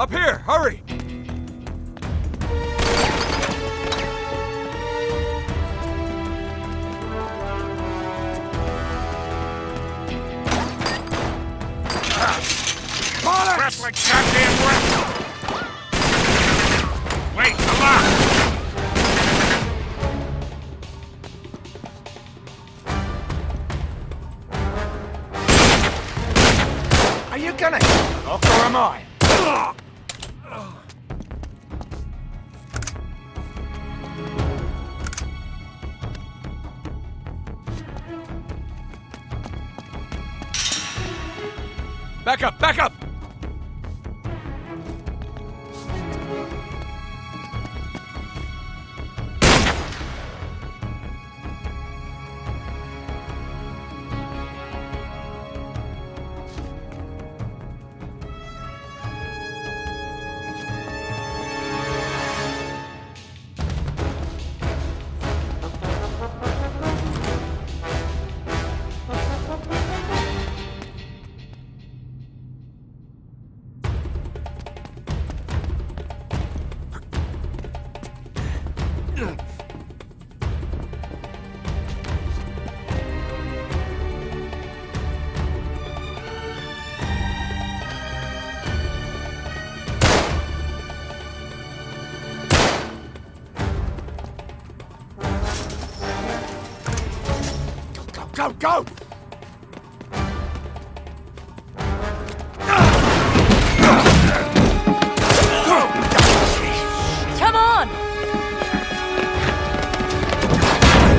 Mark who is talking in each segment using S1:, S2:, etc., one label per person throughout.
S1: Up here, hurry!
S2: Crap like goddamn rat! Wait, come on!
S1: Are you gonna hit off or am I? Back up, back up! Go, go!
S3: Come on!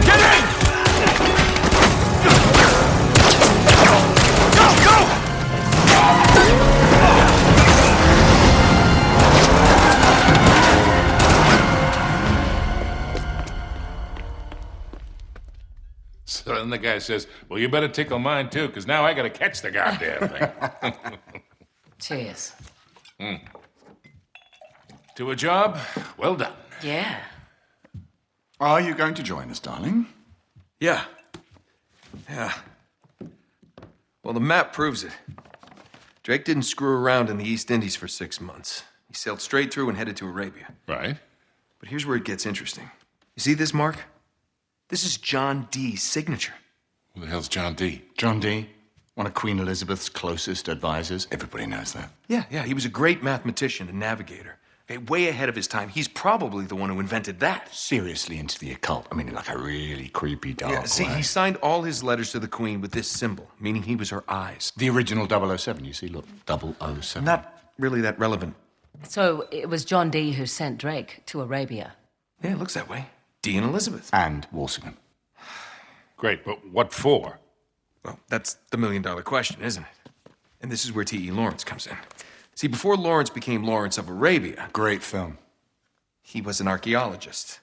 S1: Get in! Go, go!
S2: So then the guy says, well, you better tickle mine too, because now I gotta catch the goddamn thing.
S3: Cheers.
S2: To a job, well done.
S3: Yeah.
S4: Are you going to join us, darling?
S1: Yeah. Yeah. Well, the map proves it. Drake didn't screw around in the East Indies for 6 months. He sailed straight through and headed to Arabia.
S2: Right?
S1: But here's where it gets interesting. You see this mark? This is John Dee's signature.
S2: Who the hell's John D?
S4: John Dee, one of Queen Elizabeth's closest advisors. Everybody knows that.
S1: Yeah, he was a great mathematician and navigator. Okay, way ahead of his time. He's probably the one who invented that.
S4: Seriously into the occult. I mean, like a really creepy dark
S1: Yeah, see,
S4: way.
S1: he signed all his letters to the Queen with this symbol, meaning he was her eyes.
S4: The original 007, you see, look, 007.
S1: Not really that relevant.
S3: So it was John Dee who sent Drake to Arabia.
S1: Yeah, it looks that way. Dee and Elizabeth.
S4: And Walsingham.
S2: Great, but what for?
S1: Well, that's the million-dollar question, isn't it? And this is where T.E. Lawrence comes in. See, before Lawrence became Lawrence of Arabia,
S4: Great film.
S1: he was an archaeologist.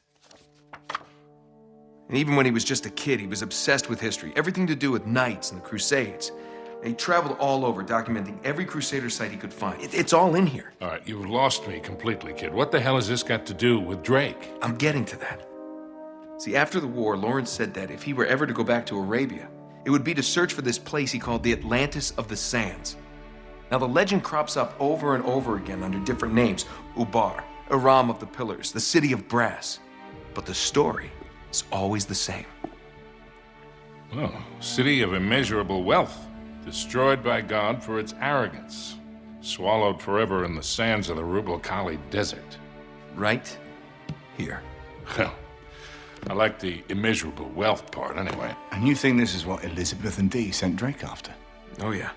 S1: And even when he was just a kid, he was obsessed with history, everything to do with knights and the Crusades. And he traveled all over, documenting every Crusader site he could find. It's all in here.
S2: All right, you've lost me completely, kid. What the hell has this got to do with Drake?
S1: I'm getting to that. See, after the war, Lawrence said that if he were ever to go back to Arabia, it would be to search for this place he called the Atlantis of the Sands. Now, the legend crops up over and over again under different names. Ubar, Aram of the Pillars, the City of Brass. But the story is always the same.
S2: Oh, city of immeasurable wealth, destroyed by God for its arrogance, swallowed forever in the sands of the Rubel Khali Desert.
S1: Right here.
S2: Well, I like the immeasurable wealth part anyway.
S4: And you think this is what Elizabeth and Dee sent Drake after?
S1: Oh, yeah.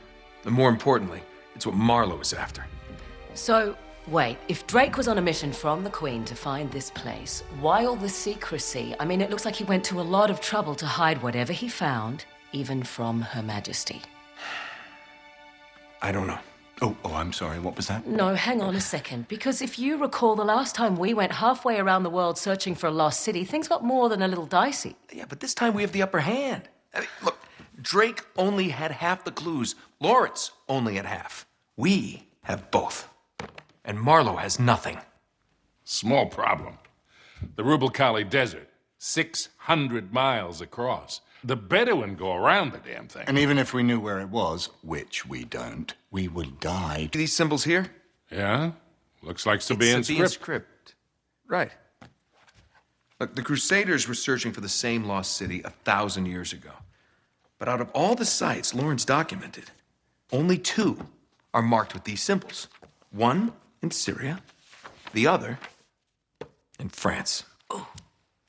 S1: And more importantly, it's what Marlowe is after.
S3: So, wait, if Drake was on a mission from the Queen to find this place, why all the secrecy? I mean, it looks like he went to a lot of trouble to hide whatever he found, even from Her Majesty.
S1: I don't know.
S4: Oh, I'm sorry, what was that?
S3: No, hang on a second. Because if you recall, the last time we went halfway around the world searching for a lost city, things got more than a little dicey.
S1: Yeah, but this time we have the upper hand. I mean, look, Drake only had half the clues. Lawrence only had half. We have both. And Marlowe has nothing.
S2: Small problem. The Rubel Khali Desert, 600 miles across. The Bedouin go around the damn thing.
S4: And even if we knew where it was, which we don't, we would die.
S1: See these symbols here?
S2: Yeah? Looks like
S1: It's
S2: Sabaean
S1: Sabaean
S2: script.
S1: script. Right. Look, the Crusaders were searching for the same lost city 1,000 years ago. But out of all the sites Lawrence documented, only 2 are marked with these symbols. One in Syria, the other in France.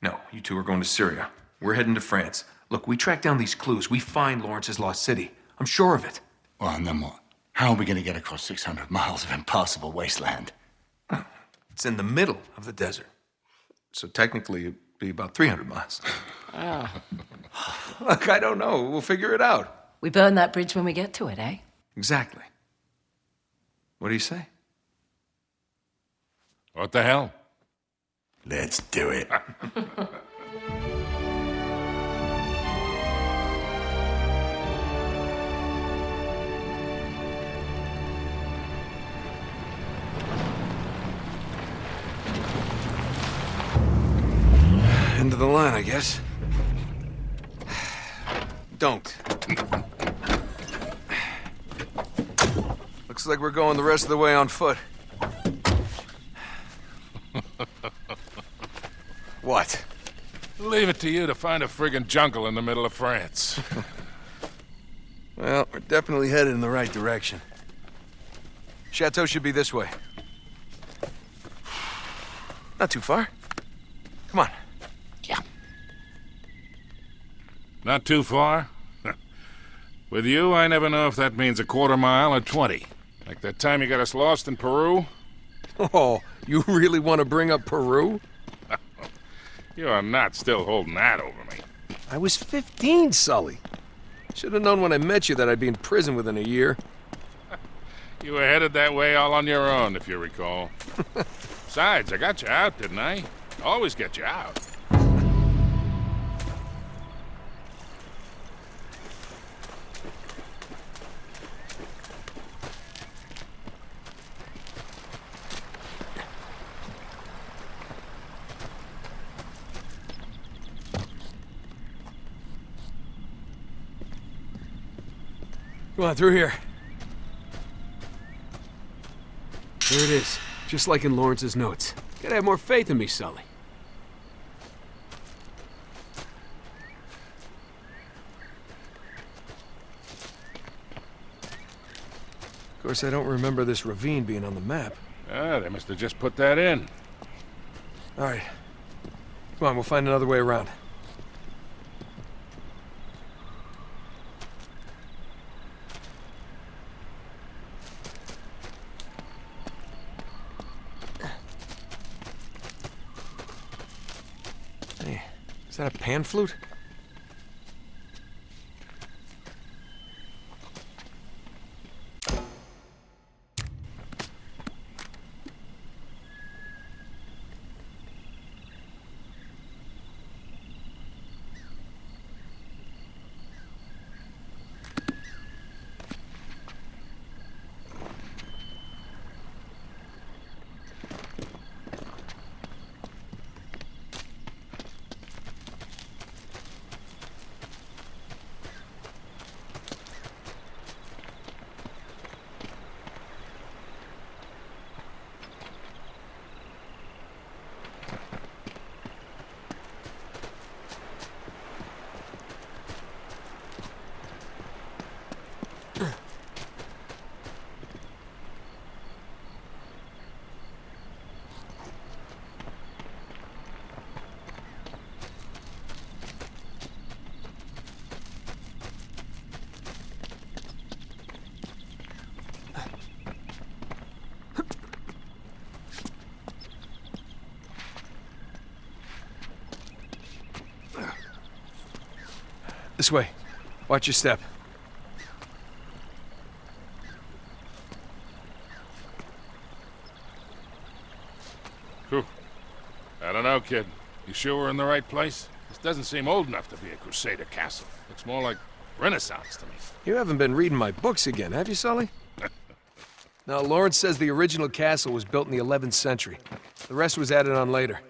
S1: No, you 2 are going to Syria. We're heading to France. Look, we track down these clues. We find Lawrence's lost city. I'm sure of it.
S4: Well, and then what? How are we going to get across 600 miles of impassable wasteland?
S1: It's in the middle of the desert. So technically, it'd be about 300 miles. Look, I don't know. We'll figure it out.
S3: We burn that bridge when we get to it, eh?
S1: Exactly. What do you say?
S2: What the hell?
S4: Let's do it.
S1: End of the line, I guess. Don't. Looks like we're going the rest of the way on foot. What?
S2: Leave it to you to find a friggin' jungle in the middle of France.
S1: Well, we're definitely headed in the right direction. Chateau should be this way. Not too far. Come on.
S3: Yeah.
S2: Not too far? With you, I never know if that means a quarter mile or 20. Like that time you got us lost in Peru?
S1: Oh, you really want to bring up Peru?
S2: You are not still holding that over me.
S1: I was 15, Sully. Should have known when I met you that I'd be in prison within a year.
S2: You were headed that way all on your own, if you recall. Besides, I got you out, didn't I? Always get you out.
S1: Come on, through here. There it is, just like in Lawrence's notes. Gotta have more faith in me, Sully. Of course, I don't remember this ravine being on the map.
S2: Ah, they must have just put that in.
S1: All right. Come on, we'll find another way around. Hey, is that a pan flute? This way. Watch your step.
S2: Whew. I don't know, kid. You sure we're in the right place? This doesn't seem old enough to be a Crusader castle. Looks more like Renaissance to me.
S1: You haven't been reading my books again, have you, Sully? Now, Lawrence says the original castle was built in the 11th century. The rest was added on later.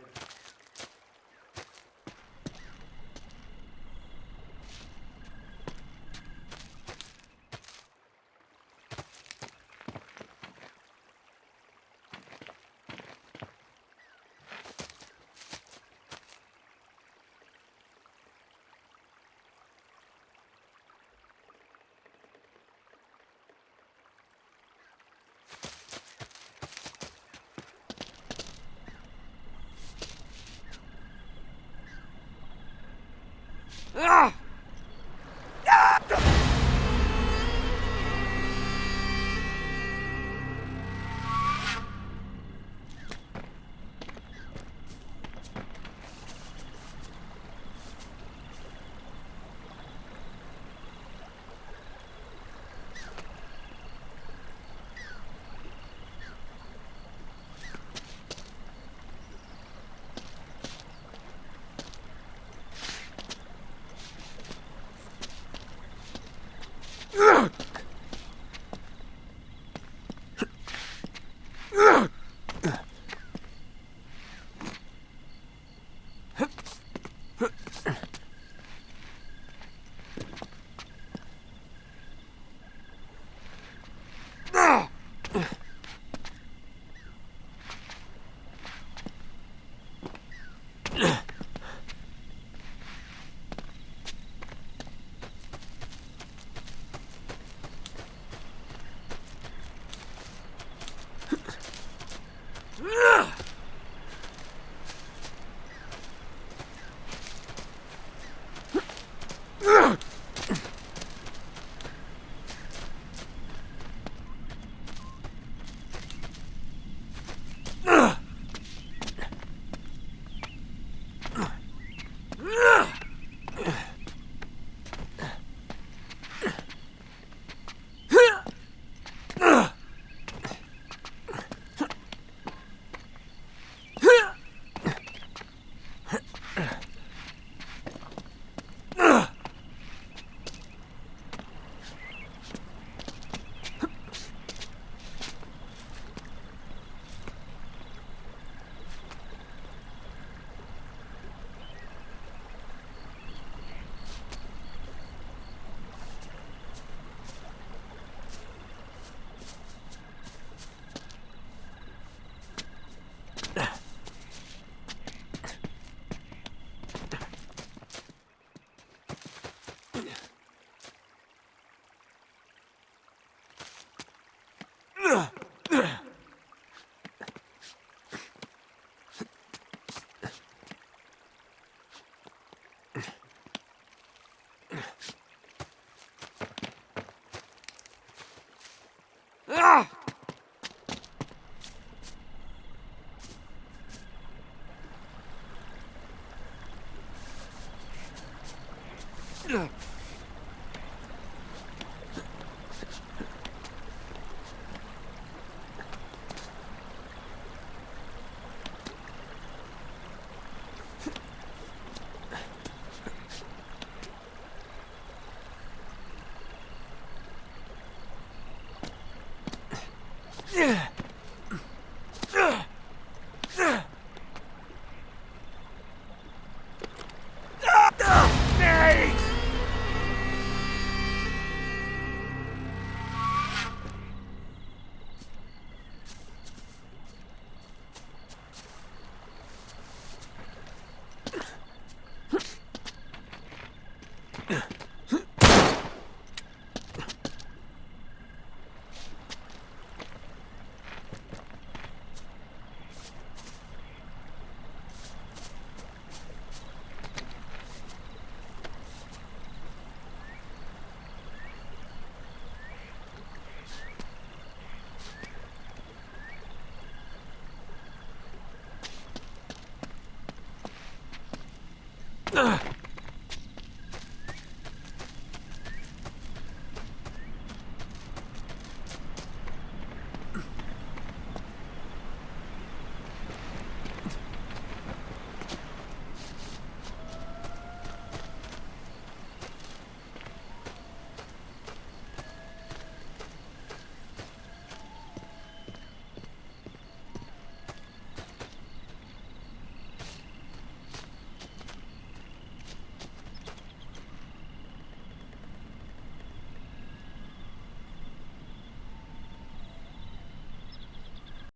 S5: Ugh!